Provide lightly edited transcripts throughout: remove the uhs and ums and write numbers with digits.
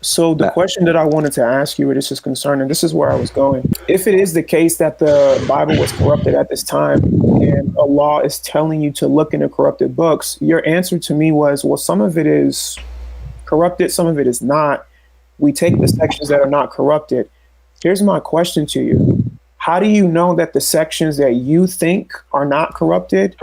So the question that I wanted to ask you, this is concerning, this is where I was going. If it is the case that the Bible was corrupted at this time and Allah is telling you to look into corrupted books, your answer to me was, well, some of it is corrupted, some of it is not. We take the sections that are not corrupted. Here's my question to you. How do you know that the sections that you think are not corrupted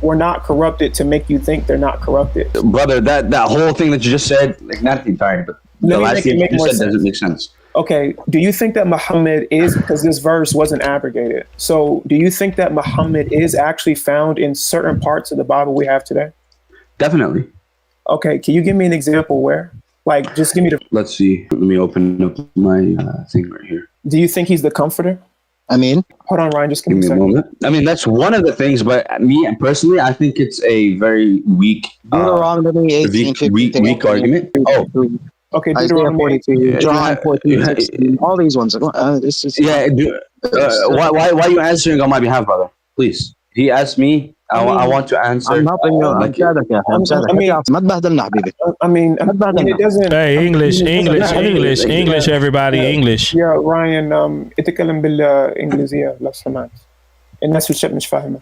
were not corrupted to make you think they're not corrupted? Brother, that whole thing that you just said, like not the entirety, but the last thing you said doesn't make sense. Okay, do you think that Muhammad is, because this verse wasn't abrogated, so do you think that Muhammad is actually found in certain parts of the Bible we have today? Definitely. Okay, can you give me an example where? Like, just give me the... Let's see. Let me open up my thing right here. Do you think he's the comforter? I mean... Hold on, Ryan, just give me a moment. I mean, that's one of the things, but me personally, I think it's a very weak, weak argument. Oh. Okay, Isaiah 42, John 14, 16, all these ones. This is why are you answering on my behalf, brother? Please. He asked me. I want to answer. I'm helping you. I mean, it doesn't. Hey, English, everybody, English. Yeah, Ryan. اتكلم بالإنجليزية لو سمحت. الناس والشباب مش فاهمة.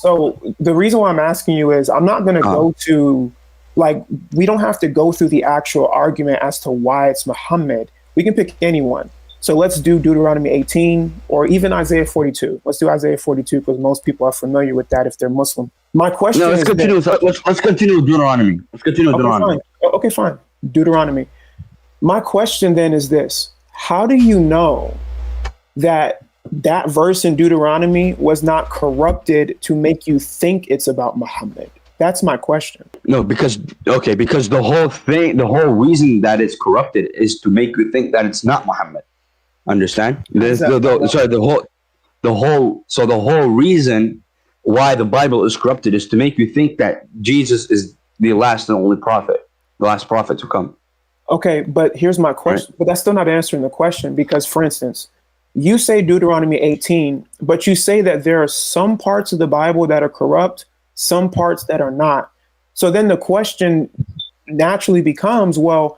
So the reason why I'm asking you is I'm not going to go to. Like, we don't have to go through the actual argument as to why it's Muhammad. We can pick anyone. So let's do Deuteronomy 18 or even Isaiah 42. Let's do Isaiah 42 because most people are familiar with that if they're Muslim. My question let's continue with Deuteronomy. Let's continue with Deuteronomy. Okay, fine. Deuteronomy. My question then is this. How do you know that verse in Deuteronomy was not corrupted to make you think it's about Muhammad? That's my question. No, because the whole reason that it's corrupted is to make you think that it's not Muhammad. Understand? The whole reason why the Bible is corrupted is to make you think that Jesus is the last and only prophet, the last prophet to come. Okay, but here's my question. Right. But that's still not answering the question because, for instance, you say Deuteronomy 18, but you say that there are some parts of the Bible that are corrupt, some parts that are not. So then the question naturally becomes, well,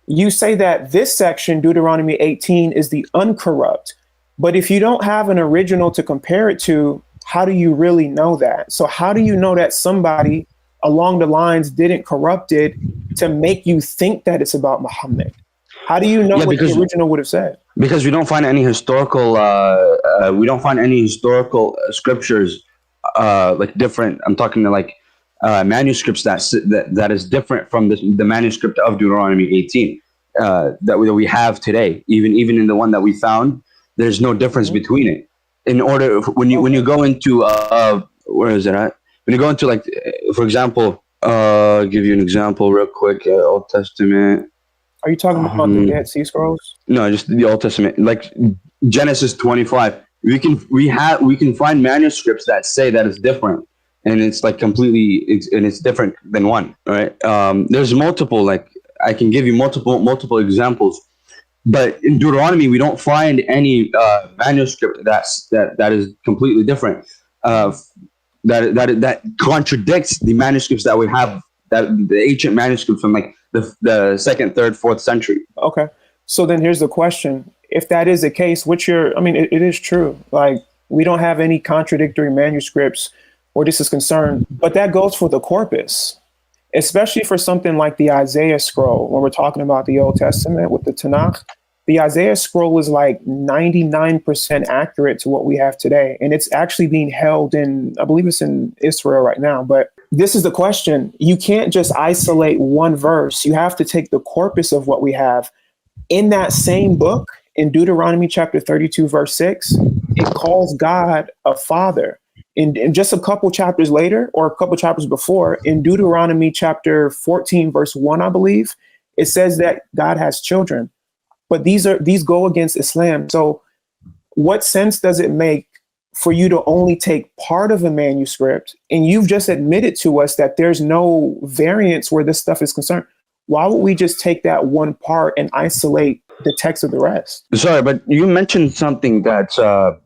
you say that this section, Deuteronomy 18, is the uncorrupt. But if you don't have an original to compare it to, how do you really know that? So how do you know that somebody along the lines didn't corrupt it to make you think that it's about Muhammad? How do you know what the original would have said? Because we don't find any historical scriptures like different. I'm talking to like manuscripts that is different from the manuscript of Deuteronomy 18 that we have today. Even in the one that we found, there's no difference between it. In order when you go into where is it at? When you go into like for example, I'll give you an example real quick. Old Testament. Are you talking about the Dead Sea Scrolls? No, just the Old Testament, like Genesis 25. We can find manuscripts that say that it's different, and it's like it's different than one, right? There's multiple, like I can give you multiple examples, but in Deuteronomy we don't find any manuscript that is completely different, that contradicts the manuscripts that we have, that the ancient manuscripts from like the 2nd, 3rd, 4th century. Okay, so then here's the question. If that is the case, it is true. Like, we don't have any contradictory manuscripts where this is concerned, but that goes for the corpus, especially for something like the Isaiah scroll. When we're talking about the Old Testament with the Tanakh, the Isaiah scroll is like 99% accurate to what we have today. And it's actually being held I believe it's in Israel right now. But this is the question. You can't just isolate one verse. You have to take the corpus of what we have. In that same book, in Deuteronomy chapter 32, verse 6, it calls God a father. In just a couple chapters later, or a couple chapters before, in Deuteronomy chapter 14, verse 1, I believe, it says that God has children. But these go against Islam. So what sense does it make for you to only take part of a manuscript? And you've just admitted to us that there's no variance where this stuff is concerned. Why would we just take that one part and isolate the text of the rest? Sorry, but you mentioned something that's the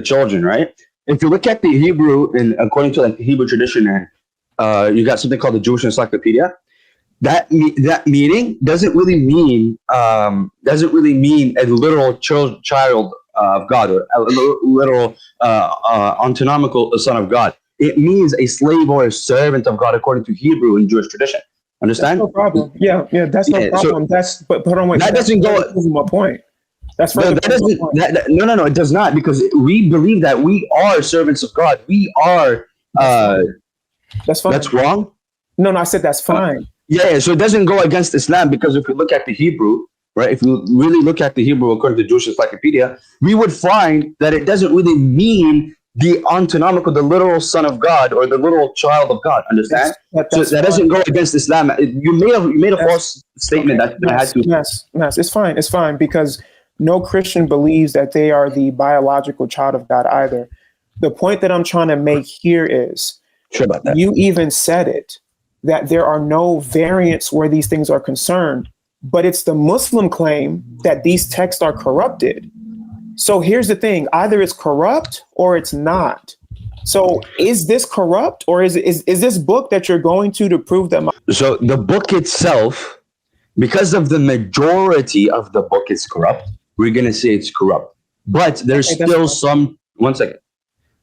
children, right? If you look at the Hebrew, and according to like the Hebrew tradition, you got something called the Jewish Encyclopedia. that meaning doesn't really mean a literal child of God, or a literal antinomical son of God. It means a slave or a servant of God according to Hebrew and Jewish tradition. Understand? That's no problem. Yeah, that's no problem. But hold on, wait. That doesn't go. My point. That's no, that doesn't. No, it does not, because we believe that we are servants of God. We are. That's fine. That's wrong. No, I said that's fine. Yeah, so it doesn't go against Islam, because if you look at the Hebrew, right? If you really look at the Hebrew according to Jewish Encyclopedia, we would find that it doesn't really mean the antinomical, the literal son of God or the literal child of God. Understand? So that doesn't go against Islam. You made a false statement that I had to. Yes, it's fine. It's fine, because no Christian believes that they are the biological child of God either. The point that I'm trying to make here is, sure about that. You even said it, that there are no variants where these things are concerned, but it's the Muslim claim that these texts are corrupted. So here's the thing, either it's corrupt or it's not. So is this corrupt, or is this book that you're going to prove that? So the book itself, because of the majority of the book is corrupt, we're going to say it's corrupt. But there's still some, one second,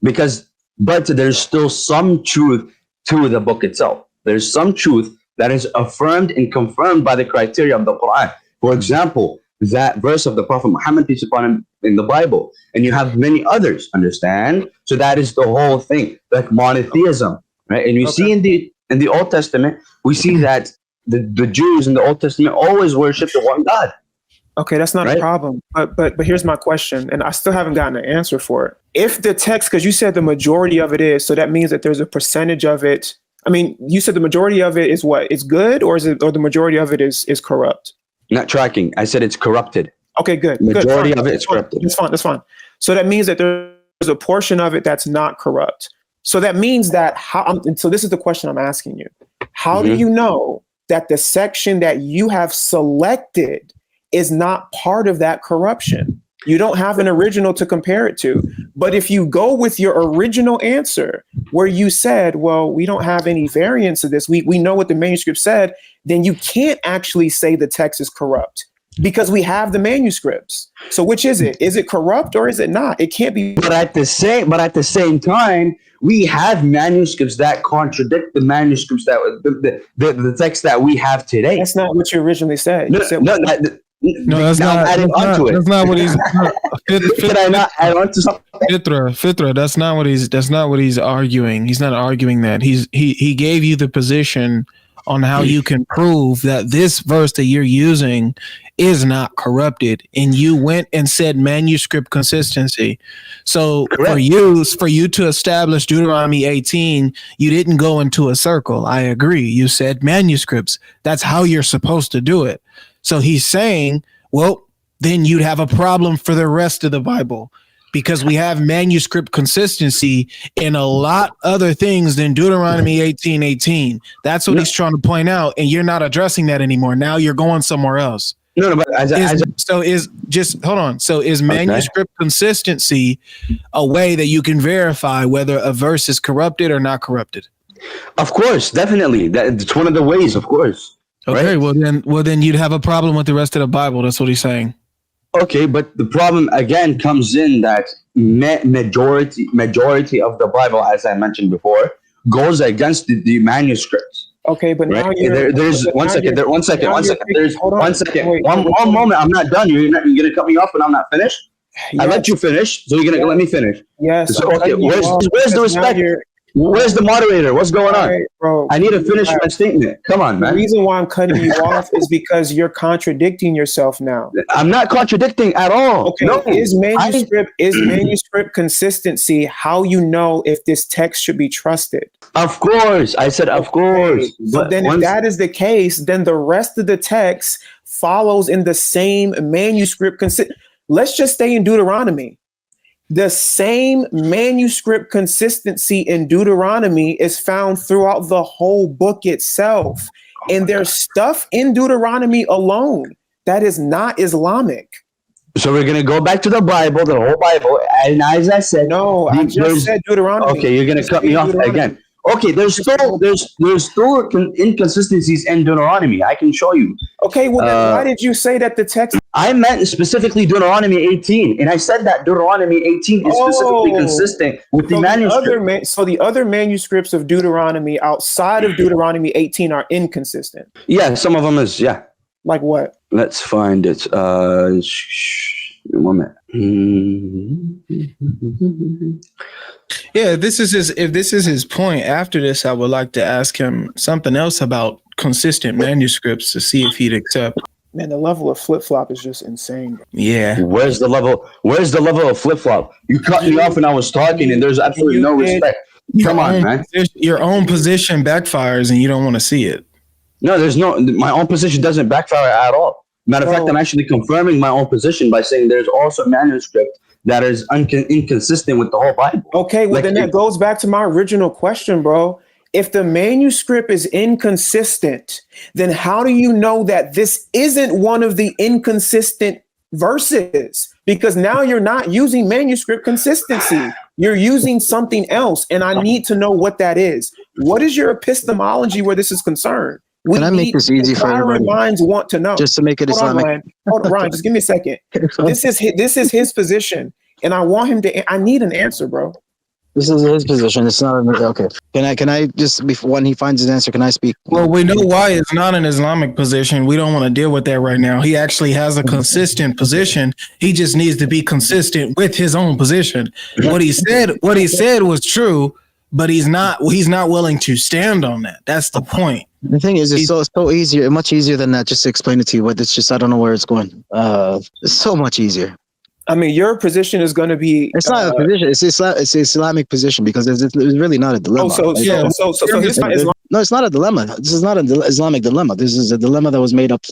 but there's still some truth to the book itself. There's some truth that is affirmed and confirmed by the criteria of the Quran. For example, that verse of the Prophet Muhammad, peace upon him, in the Bible, and you have many others. Understand? So that is the whole thing, like monotheism, right? And you see in the Old Testament, we see that the Jews in the Old Testament always worship the one God. Okay, that's not a problem. But here's my question, and I still haven't gotten an answer for it. If the text, because you said the majority of it is, so that means that there's a percentage of it. I mean, you said the majority of it is what? It's good, or the majority of it is corrupt? Not tracking. I said it's corrupted. Okay, good. Majority of it is corrupted. That's fine. So that means that there's a portion of it that's not corrupt. So that means that so this is the question I'm asking you. How do you know that the section that you have selected is not part of that corruption? You don't have an original to compare it to. But if you go with your original answer, where you said, well, we don't have any variants of this, we know what the manuscript said, then you can't actually say the text is corrupt, because we have the manuscripts. So which is it? Is it corrupt or is it not? It can't be. But at the same time, we have manuscripts that contradict the manuscripts that the text that we have today. That's not what you originally said. No, that's not. Adding onto it. That's not what he's. Did I not add on to something? Fitra. That's not what he's arguing. He's not arguing that. He gave you the position on how you can prove that this verse that you're using is not corrupted, and you went and said manuscript consistency. So for you to establish Deuteronomy 18, you didn't go into a circle. I agree. You said manuscripts. That's how you're supposed to do it. So he's saying, well, then you'd have a problem for the rest of the Bible, because we have manuscript consistency in a lot other things than Deuteronomy 18:18. That's what he's trying to point out, and you're not addressing that anymore. Now you're going somewhere else. No, but So is manuscript consistency a way that you can verify whether a verse is corrupted or not corrupted? Of course, definitely. It's one of the ways, of course. Okay, right? well then you'd have a problem with the rest of the Bible. That's what he's saying. Okay, but the problem again comes in that majority of the Bible, as I mentioned before, goes against the manuscripts. Okay, but now there's one second. There's one second. One moment. I'm not done. You're gonna cut me off when I'm not finished. Yes. I let you finish, so you're gonna let me finish. Yes. So, okay. Where's the respect? Where's the moderator? What's going on? Right, bro. I need to finish my statement. Come on, man. The reason why I'm cutting you off is because you're contradicting yourself now. I'm not contradicting at all. Okay. No. Is manuscript consistency how you know if this text should be trusted? Of course. I said of course. So then if that is the case, then the rest of the text follows in the same manuscript. Let's just stay in Deuteronomy. The same manuscript consistency in Deuteronomy is found throughout the whole book itself. And there's stuff in Deuteronomy alone that is not Islamic. So we're going to go back to the Bible, the whole Bible. And as I said, no, I just said Deuteronomy. Okay, you're going to cut me off again. Okay, there's still inconsistencies in Deuteronomy. I can show you. Okay, well then why did you say that the text? I meant specifically Deuteronomy 18, and I said that Deuteronomy 18 is specifically consistent with the manuscript. So the other manuscripts of Deuteronomy outside of Deuteronomy 18 are inconsistent. Yeah, some of them is, yeah. Like what? Let's find it. 1 minute. Yeah, if this is his point, after this, I would like to ask him something else about consistent manuscripts to see if he'd accept. Man, the level of flip-flop is just insane. Yeah. Where's the level of flip-flop? You cut me off when I was talking, and there's absolutely no respect. Come on, man. Your own position backfires, and you don't want to see it. No, my own position doesn't backfire at all. Matter of fact, I'm actually confirming my own position by saying there's also manuscript that is inconsistent with the whole Bible. Okay, well, then that goes back to my original question, bro. If the manuscript is inconsistent, then how do you know that this isn't one of the inconsistent verses? Because now you're not using manuscript consistency. You're using something else, and I need to know what that is. What is your epistemology where this is concerned? Can I make this easy for everybody? Minds want to know. Just to make it Islamic. Hold on, Ryan. Just give me a second. This is his position, and I want him to. I need an answer, bro. This is his position. It's not okay. Can I just before when he finds his answer? Can I speak? Well, we know why it's not an Islamic position. We don't want to deal with that right now. He actually has a consistent position. He just needs to be consistent with his own position. What he said was true, but he's not willing to stand on that. That's the point. The thing is, it's so easier, much easier than that. Just to explain it to you, but it's just I don't know where it's going. It's so much easier. I mean, your position is going to be. It's not a position. It's an Islamic position because it's really not a dilemma. So no, it's not a dilemma. This is not an Islamic dilemma. This is a dilemma that was made up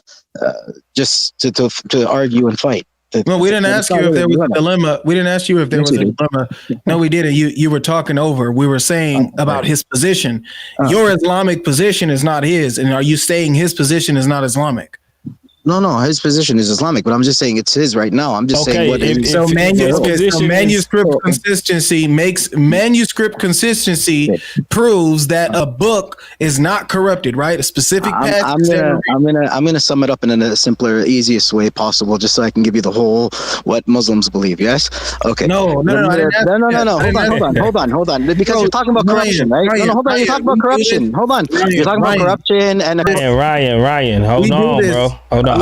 just to argue and fight. No, we didn't ask you if there was a dilemma. We didn't ask you if there was a dilemma. No, we didn't. You were talking over. We were saying about his position. Your Islamic position is not his. And are you saying his position is not Islamic? No, his position is Islamic, but I'm just saying it's his right now. I'm just saying what it is. So manuscript consistency proves that a book is not corrupted, right? A specific passage. I'm gonna sum it up in a simpler, easiest way possible, just so I can give you the whole what Muslims believe. Yes. Okay. No. Hold on. Because you're talking about corruption, right? Hold on. You're talking about corruption. Hold on. You're talking about corruption and Ryan. Hold on, bro. Hold on.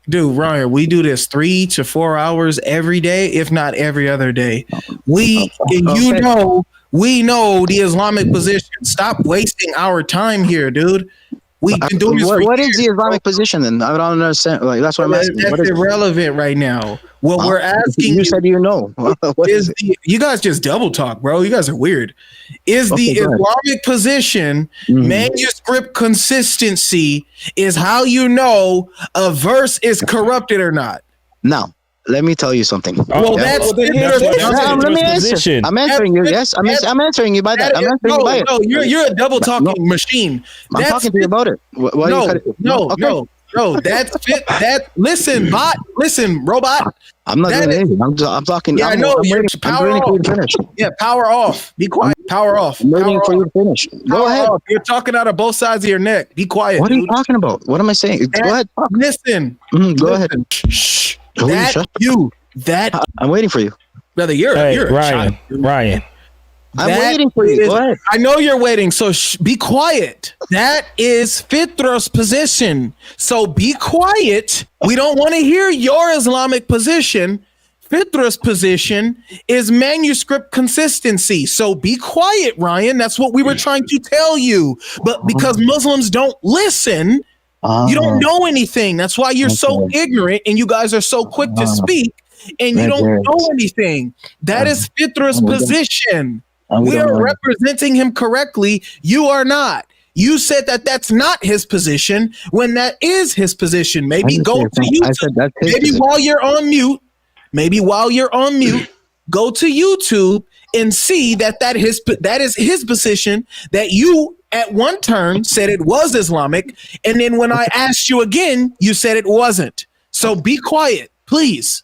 Dude, Ryan, we do this 3 to 4 hours every day, if not every other day. We know the Islamic position. Stop wasting our time here, dude. We've been doing this. What is the Islamic position then? I don't understand. Like that's what I'm asking. That's irrelevant right now. What we're asking you said you know. You guys just double talk, bro. You guys are weird. Is the Islamic position manuscript consistency is how you know a verse is corrupted or not? Now, let me tell you something. Well, let me answer. I'm answering you. Yes, I'm answering you by that. I'm answering you by it. No, you're a double talking machine. I'm talking to you about it. No. That's fit. Listen, bot. Listen, robot. I'm not doing anything. I'm talking. Yeah, I know. Power off. Yeah, power off. Be quiet. Power off. I'm waiting for you to finish. Go ahead. You're talking out of both sides of your neck. Be quiet. What are you talking about? What am I saying? Go ahead. Listen. Go ahead. Shh. I'm waiting for you, brother. You're Ryan. I'm waiting for you. Go ahead. I know you're waiting, so be quiet. That is Fitra's position. So be quiet. We don't want to hear your Islamic position. Fitra's position is manuscript consistency. So be quiet, Ryan. That's what we were trying to tell you. But because Muslims don't listen, you don't know anything. That's why you're so ignorant and you guys are so quick to speak and you don't know anything. That is Fitra's position. We are representing him correctly. You are not. You said that that's not his position when that is his position. Maybe go to YouTube. Maybe while you're on mute, go to YouTube and see that is his position that you at one turn said it was Islamic. And then when I asked you again, you said it wasn't. So be quiet, please.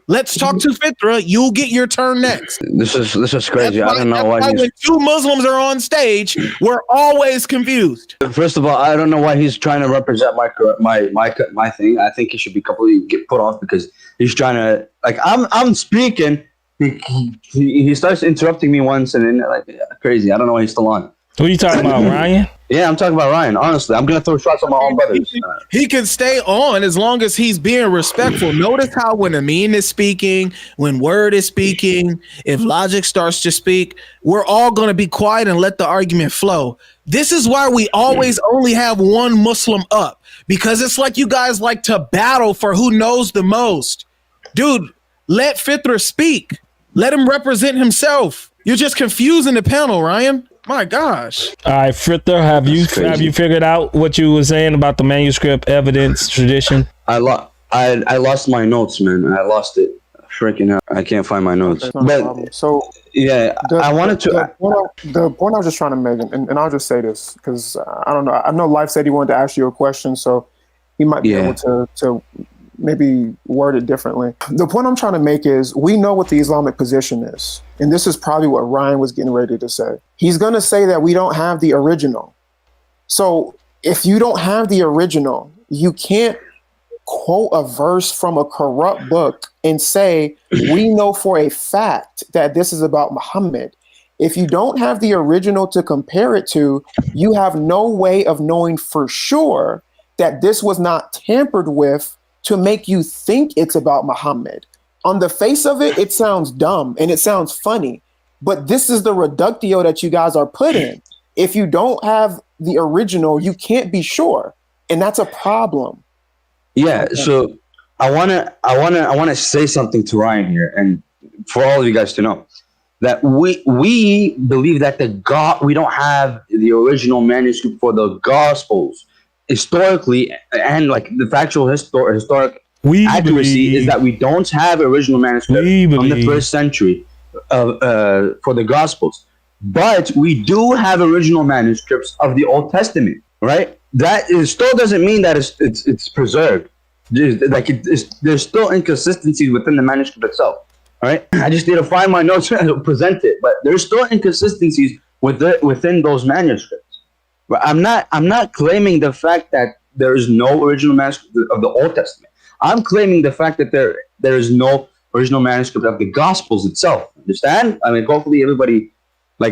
Let's talk to Fitra. You'll get your turn next. This is crazy. I don't know why when two Muslims are on stage, we're always confused. First of all, I don't know why he's trying to represent my thing. I think he should be completely get put off because he's trying to like I'm speaking. He starts interrupting me once and then like crazy. I don't know why he's still on. Who are you talking about, Ryan? Yeah, I'm talking about Ryan. Honestly, I'm gonna throw shots at my own brothers. He can stay on as long as he's being respectful. Notice how when Amin is speaking, when Word is speaking, if Logic starts to speak, we're all gonna be quiet and let the argument flow. This is why we always only have one Muslim up, because it's like you guys like to battle for who knows the most. Dude, let Fitra speak. Let him represent himself. You're just confusing the panel, Ryan. My gosh. All right, Frither, have you figured out what you were saying about the manuscript, evidence, tradition? I lost my notes, man. I lost it. Freaking out. I can't find my notes. But so yeah, I wanted to. The point I was just trying to make, and I'll just say this because I don't know. I know Life said he wanted to ask you a question, so he might be able to maybe word it differently. The point I'm trying to make is we know what the Islamic position is. And this is probably what Ryan was getting ready to say. He's going to say that we don't have the original. So if you don't have the original, you can't quote a verse from a corrupt book and say, we know for a fact that this is about Muhammad. If you don't have the original to compare it to, you have no way of knowing for sure that this was not tampered with to make you think it's about Muhammad. On the face of it, it sounds dumb and it sounds funny, but this is the reductio that you guys are put in. If you don't have the original, you can't be sure, and that's a problem. Yeah. So I wanna say something to Ryan here, and for all of you guys to know that we believe that we don't have the original manuscript for the Gospels. Historically, and like the factual historic accuracy is that we don't have original manuscript from the first century for the Gospels, but we do have original manuscripts of the Old Testament. Right? That still doesn't mean that it's preserved. There's still inconsistencies within the manuscript itself. All right? I just need to find my notes and present it, but there's still inconsistencies within those manuscripts. But I'm not claiming the fact that there is no original manuscript of the Old Testament. I'm claiming the fact that there is no original manuscript of the Gospels itself. Understand? I mean, hopefully everybody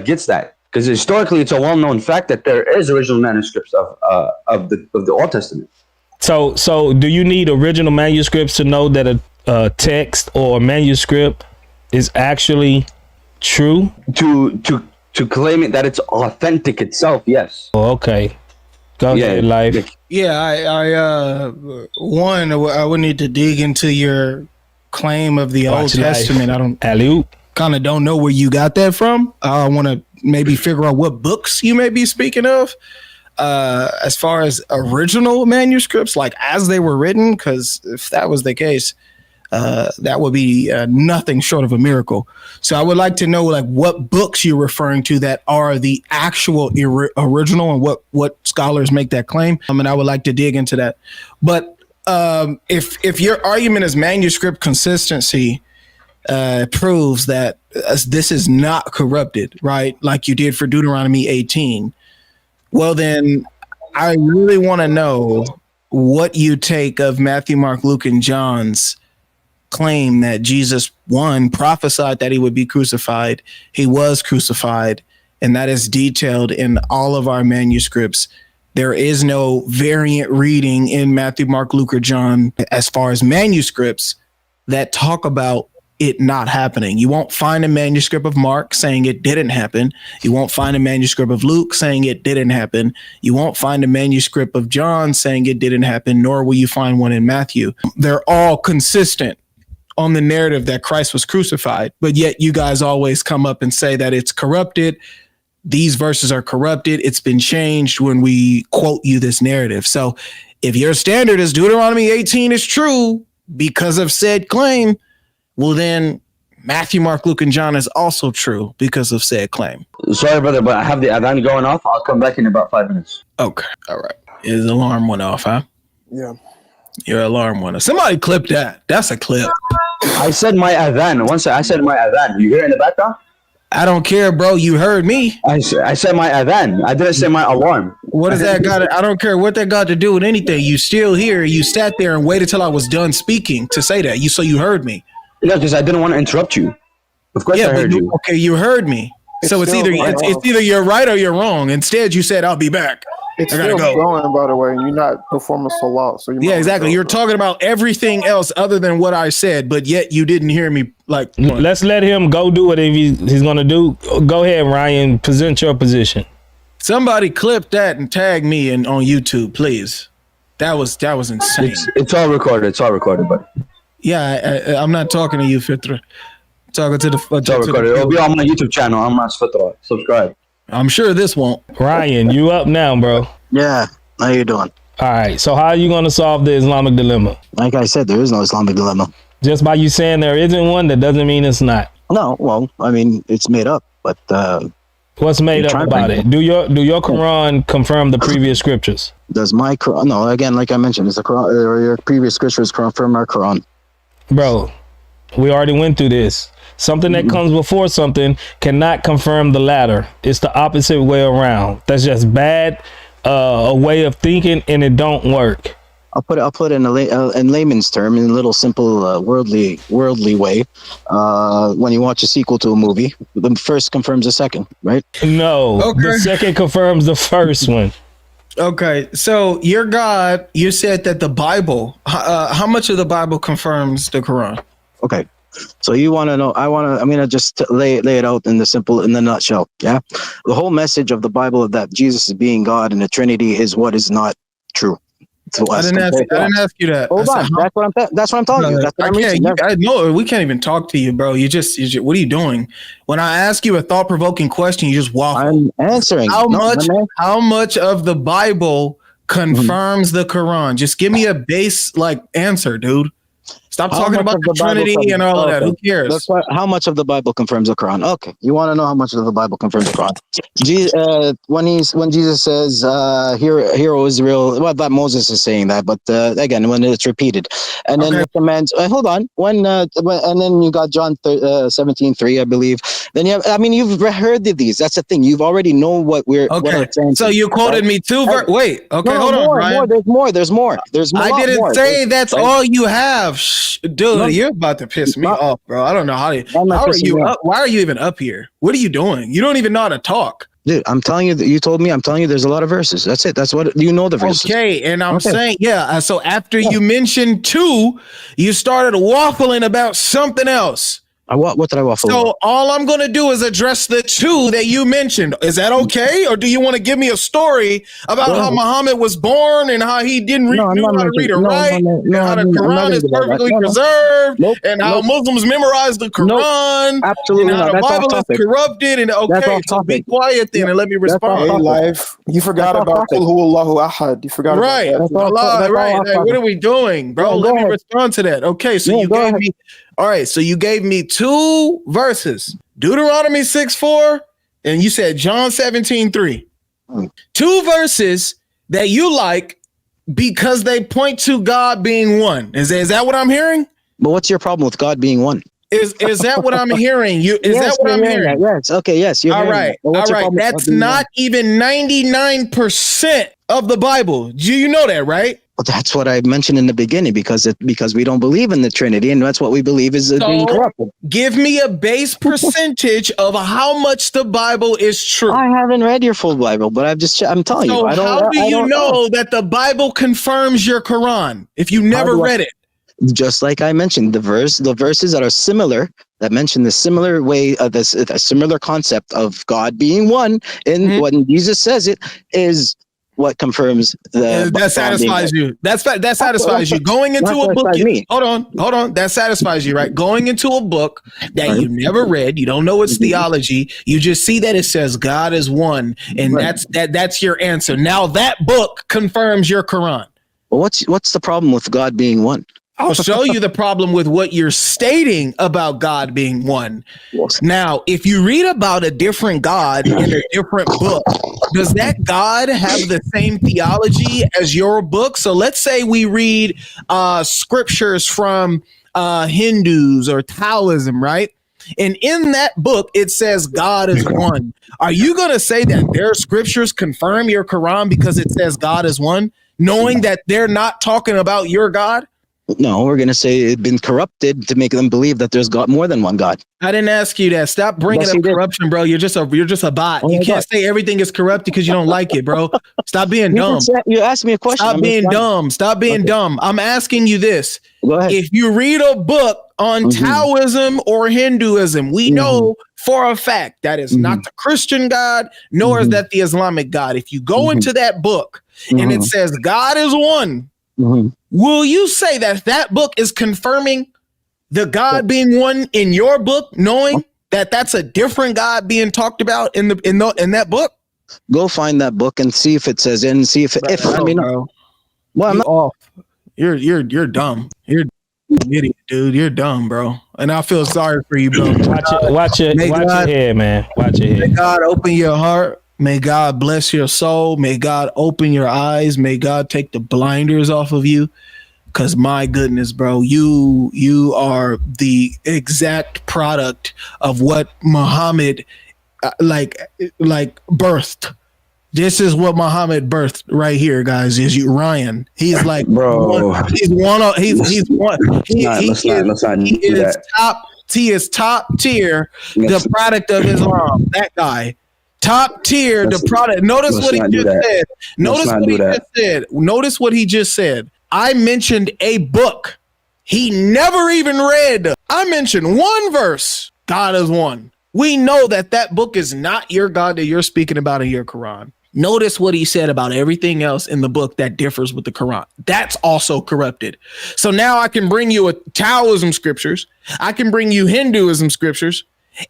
gets that, because historically it's a well-known fact that there is original manuscripts of the Old Testament. So do you need original manuscripts to know that a text or a manuscript is actually true? To claim it that it's authentic itself, yes. Oh, okay. Go ahead, Life. Yeah, I would need to dig into your claim of the Old Testament. I don't know where you got that from. I want to maybe figure out what books you may be speaking of. As far as original manuscripts, like as they were written, because if that was the case, that would be nothing short of a miracle. So I would like to know what books you're referring to that are the actual original, and what scholars make that claim. And I would like to dig into that. But if your argument is manuscript consistency proves that this is not corrupted, right? Like you did for Deuteronomy 18. Well, then I really want to know what you take of Matthew, Mark, Luke, and John's claim that Jesus, one, prophesied that he would be crucified. He was crucified, and that is detailed in all of our manuscripts. There is no variant reading in Matthew, Mark, Luke, or John as far as manuscripts that talk about it not happening. You won't find a manuscript of Mark saying it didn't happen. You won't find a manuscript of Luke saying it didn't happen. You won't find a manuscript of John saying it didn't happen, nor will you find one in Matthew. They're all consistent on the narrative that Christ was crucified, but yet you guys always come up and say that it's corrupted. These verses are corrupted. It's been changed when we quote you this narrative. So if your standard is Deuteronomy 18 is true because of said claim, well, then Matthew, Mark, Luke, and John is also true because of said claim. Sorry, brother, but I have the adhan going off. I'll come back in about 5 minutes. Okay. All right. His alarm went off, huh? Yeah. Your alarm went off. Somebody clip that. That's a clip. I said my adhan. Once I said my adhan. You hear it in the background? I don't care, bro. You heard me. I said my adhan. I didn't say my alarm. What does that got? I don't care what that got to do with anything. You still here. You sat there and waited till I was done speaking to say that. So you heard me. Yeah, because I didn't want to interrupt you. Of course, I heard you. Okay, you heard me. So it's either you're right or you're wrong. Instead, you said I'll be back. It's I gotta still go. going, by the way, and you're not performing salat. So Yeah, exactly. You're talking about everything else other than what I said, but yet you didn't hear me. Like, Let's let him go do what he's gonna do. Go ahead, Ryan. Present your position. somebody clip that and tag me on YouTube, please. That was insane. It's all recorded. It's all recorded, buddy. Yeah, I'm not talking to you, Fitra. Talking to the. It's all recorded. It'll be on my YouTube channel. I'm not Fitra. Subscribe. I'm sure this won't. Ryan, you up now, bro? Yeah. How you doing? All right. So how are you going to solve the Islamic dilemma? Like I said, there is no Islamic dilemma. Just by you saying there isn't one, that doesn't mean it's not. No, well, I mean, it's made up, but What's made up about it? Do your Quran confirm the previous scriptures? does my Quran? No, again, like I mentioned, is the Quran or your previous scriptures confirm our Quran? Bro, we already went through this. Something that comes before something cannot confirm the latter. It's the opposite way around. That's just bad, a way of thinking, and it don't work. I'll put it in in layman's term, in a little simple worldly way. When you watch a sequel to a movie, the first confirms the second, right? No, the second confirms the first one. Okay, so your God, you said that the Bible, how much of the Bible confirms the Quran? Okay, so you want to know? I'm gonna just lay it out in the nutshell. Yeah, the whole message of the Bible that Jesus is being God and the Trinity is what is not true. So I didn't ask you that. Hold on, that's what I'm telling you. That's what I'm reaching. No, we can't even talk to you, bro. You just, what are you doing? When I ask you a thought-provoking question, you just waffle. I'm answering. How much of the Bible confirms the Quran? Just give me a base answer, dude. Stop talking about the Trinity and all of that. Who cares? How much of the Bible confirms the Quran? Okay, you want to know how much of the Bible confirms the Quran? When Jesus says, "Hear, O Israel," well, that Moses is saying that, but again, when it's repeated, and then it commands. Hold on. And then you got John 17:3, I believe. Then you've heard these. That's the thing. You've already know what we're. Okay. What saying, so you quoted me two. Wait. Okay. No, hold on, Ryan. There's more. I didn't say that's all you have. Dude, you're about to piss me off, bro. I don't know how are you up? Why are you even up here? What are you doing? You don't even know how to talk. Dude, I'm telling you that you told me. I'm telling you there's a lot of verses. That's it. That's what you know the verses. Okay, and I'm saying, so after you mentioned two, you started waffling about something else. What did I waffle about? So all I'm going to do is address the two that you mentioned. Is that okay? Or do you want to give me a story about how Muhammad was born and how he didn't know how to read or write, and how the Quran is perfectly preserved, and how Muslims memorize the Quran, absolutely and how the Bible is corrupted? And so be quiet then and let me respond. Hey, life. You forgot about Qul Huwallahu Ahad. You forgot about that. Right. What are we doing, bro? Let me respond to that. Okay, so you gave me. All right, so you gave me two verses, Deuteronomy 6:4, and you said John 17:3. Two verses that you like because they point to God being one. Is that what I'm hearing? But what's your problem with God being one? Is that what I'm hearing? That what I'm hearing? Yes. Okay. Yes. All right. That's not even 99% of the Bible. Do you know that, right? Well, that's what I mentioned in the beginning because we don't believe in the Trinity, and that's what we believe is being corrupted. Give me a base percentage of how much the Bible is true. I haven't read your full Bible, but I'm telling you. How do you know that the Bible confirms your Quran if you never read it? Just like I mentioned, the verses that are similar, that mention the similar way of a similar concept of God being one, and when Jesus says it is what confirms that satisfies you. That satisfies you. Going into a book. Hold on. That satisfies you, right? Going into a book that you never read, you don't know its theology. You just see that it says God is one, and that's your answer. Now that book confirms your Quran. Well, what's the problem with God being one? I'll show you the problem with what you're stating about God being one. Now, if you read about a different God in a different book, does that God have the same theology as your book? So let's say we read scriptures from Hindus or Taoism, right? And in that book, it says God is one. Are you going to say that their scriptures confirm your Quran because it says God is one, knowing that they're not talking about your God? No, we're going to say it's been corrupted to make them believe that there's God, more than one God. I didn't ask you that. Stop bringing up corruption, bro. You're just a bot. You can't say everything is corrupted because you don't like it, bro. Stop being dumb. You asked me a question. Stop being dumb. Stop being dumb. I'm asking you this. Go ahead. If you read a book on Taoism or Hinduism, we know for a fact that is not the Christian God, nor is that the Islamic God. If you go into that book and it says God is one, will you say that that book is confirming the God being one in your book, knowing that that's a different God being talked about in that book? Go find that book and see if it says and see if I mean, bro. Well, I'm not off. You're dumb. You're an idiot, dude. You're dumb, bro. And I feel sorry for you, bro. Watch your head, man. Watch your head. May God open your heart. May God bless your soul. May God open your eyes. May God take the blinders off of you. Cause my goodness, bro, you are the exact product of what Muhammad like birthed. This is what Muhammad birthed right here, guys. Is you Ryan? He's like, bro. He's one. He's one. He is top tier. The product of Islam. That guy. Top tier. The product. Notice what he just said. Notice what he just said. I mentioned a book he never even read. I mentioned one verse. God is one. We know that book is not your God that you're speaking about in your Quran. Notice what he said about everything else in the book that differs with the Quran. That's also corrupted. So now I can bring you a Taoism scriptures. I can bring you Hinduism scriptures.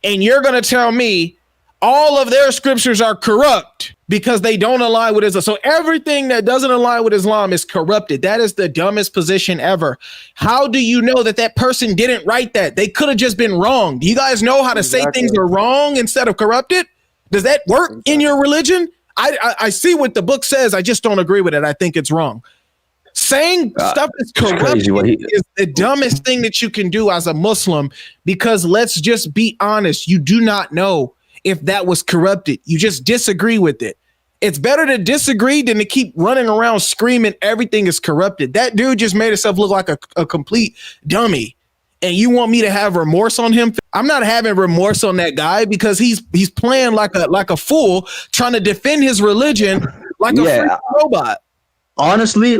And you're going to tell me all of their scriptures are corrupt because they don't align with Islam. So everything that doesn't align with Islam is corrupted. That is the dumbest position ever. How do you know that person didn't write that? They could have just been wrong. Do you guys know how to say things are wrong instead of corrupted? Does that work in your religion? I see what the book says. I just don't agree with it. I think it's wrong. Saying stuff is corrupt is the dumbest thing that you can do as a Muslim, because let's just be honest. You do not know if that was corrupted. You just disagree with it. It's better to disagree than to keep running around screaming everything is corrupted. That dude just made himself look like a complete dummy. And you want me to have remorse on him? I'm not having remorse on that guy because he's playing like a fool, trying to defend his religion like a freaking robot. Honestly,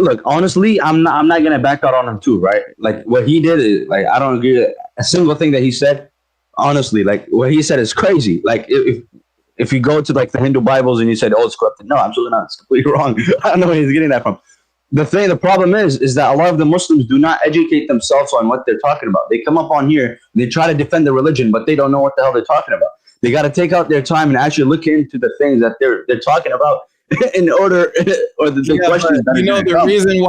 I'm not gonna back out on him too, right? Like what he did is like I don't agree with a single thing that he said. Honestly, like what he said is crazy. Like if you go to like the Hindu Bibles and you said, "Oh, it's corrupted," no, absolutely not. It's completely wrong. I don't know where he's getting that from. The problem is that a lot of the Muslims do not educate themselves on what they're talking about. They come up on here, they try to defend the religion, but they don't know what the hell they're talking about. They got to take out their time and actually look into the things that they're talking about in order, or the questions. The reason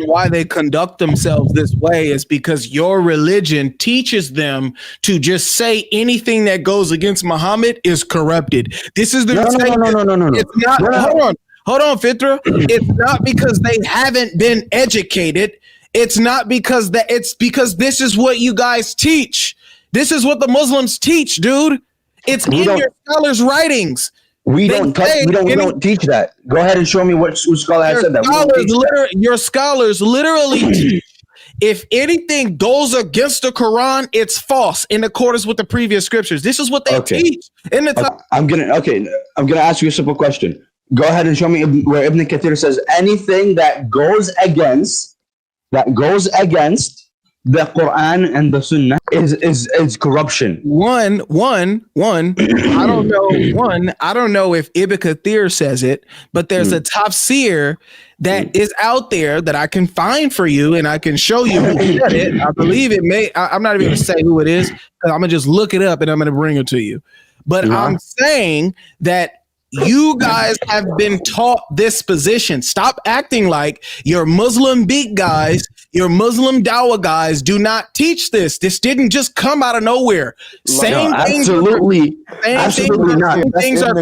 why they conduct themselves this way is because your religion teaches them to just say anything that goes against Muhammad is corrupted. This is the no. It's not. Hold on, Fitra. It's not because they haven't been educated. It's not because it's because this is what you guys teach. This is what the Muslims teach, dude. It's in your scholars' writings. We don't teach that. Go ahead and show me what scholar has said that. Your scholars literally teach if anything goes against the Quran, it's false in accordance with the previous scriptures. This is what they teach. I'm gonna ask you a simple question. Go ahead and show me where Ibn Kathir says anything that goes against the Quran and the Sunnah is corruption. One. I don't know if Ibn Kathir says it, but there's a tafsir that is out there that I can find for you, and I can show you who said it. I believe it may. I'm not even going to say who it is, because I'm gonna just look it up and I'm going to bring it to you. But I'm saying that You guys have been taught this position. Stop acting like your Muslim big guys, your Muslim Dawa guys do not teach this. This didn't just come out of nowhere. Same things. Absolutely. Absolutely not. Things are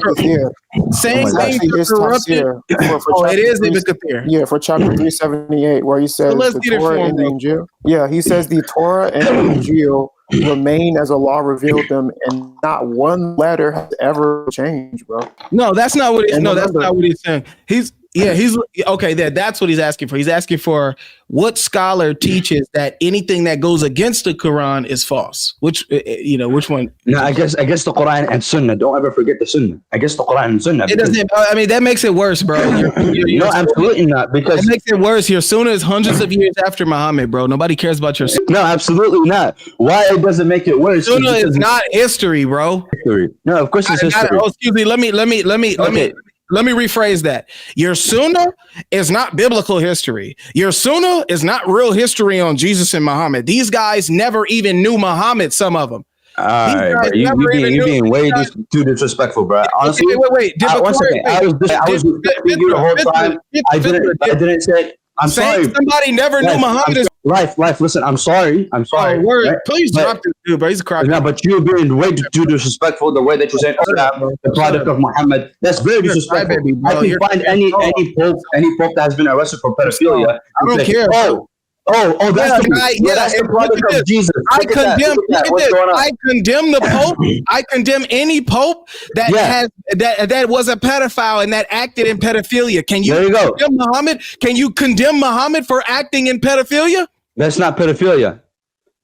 same things are corrupted. It is Ibn Kathir. Yeah, for chapter 378, where he says the Torah and the Injil. Yeah, he says the Torah and the Injil remain as Allah revealed them, and not one letter has ever changed, bro. No, that's not what that's not what he's saying. He's okay. That's what he's asking for. He's asking for what scholar teaches that anything that goes against the Quran is false. Which one? No, I guess the Quran and Sunnah. Don't ever forget the Sunnah. I guess the Quran and Sunnah. It doesn't. I mean, that makes it worse, bro. No, absolutely not. Because it makes it worse. Your Sunnah is hundreds of years after Muhammad, bro. Nobody cares about your Sunnah. No, absolutely not. Why it doesn't make it worse? Sunnah is not history, bro. History. No, of course it's history. Excuse me. Let me rephrase that. Your Sunnah is not biblical history. Your Sunnah is not real history on Jesus and Muhammad. These guys never even knew Muhammad, some of them. All right, bro. You being way too disrespectful, bro. Honestly, wait. One second. I was respecting you the whole time. I didn't say. I'm sorry. Somebody never knew Muhammad. Life. Listen, I'm sorry. Right? Please drop this dude, bro. He's a crack. No, but you're being way too disrespectful. The way that you're saying the product of Muhammad, that's very disrespectful. I can find any pope that has been arrested for pedophilia. I don't care. That's the product of Jesus. I condemn the Pope. I condemn any Pope that was a pedophile and that acted in pedophilia. Can you condemn Muhammad? Can you condemn Muhammad for acting in pedophilia? That's not pedophilia.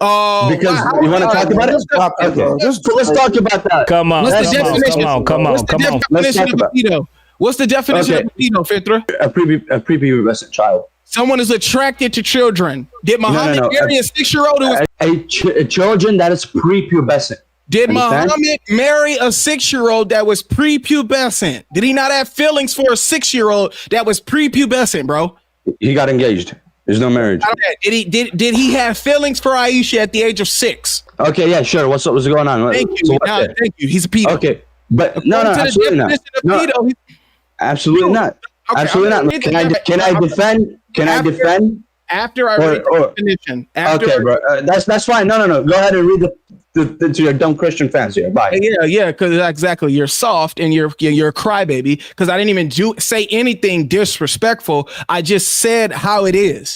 Oh, because you want to talk about it? Okay. So let's talk about that. Come on. What's the definition? Come on. Let's talk about it. What's the definition of a pedo, Fitra? A prepubescent child. Someone is attracted to children. Did Muhammad marry a 6-year-old who was children that is prepubescent? Did Muhammad marry a 6-year-old that was prepubescent? Did he not have feelings for a 6-year-old that was prepubescent, bro? He got engaged. There's no marriage. Did he have feelings for Aisha at the age of 6? Okay, yeah, sure. What's going on? Thank you. Thank you. He's a pedo. Okay, but no, absolutely not. Absolutely not. Absolutely not. Can I defend? After I read the definition. Okay, bro. That's fine. No. Go ahead and read to your dumb Christian fans here. Bye. Yeah. Because exactly, you're soft and you're a crybaby. Because I didn't even say anything disrespectful. I just said how it is.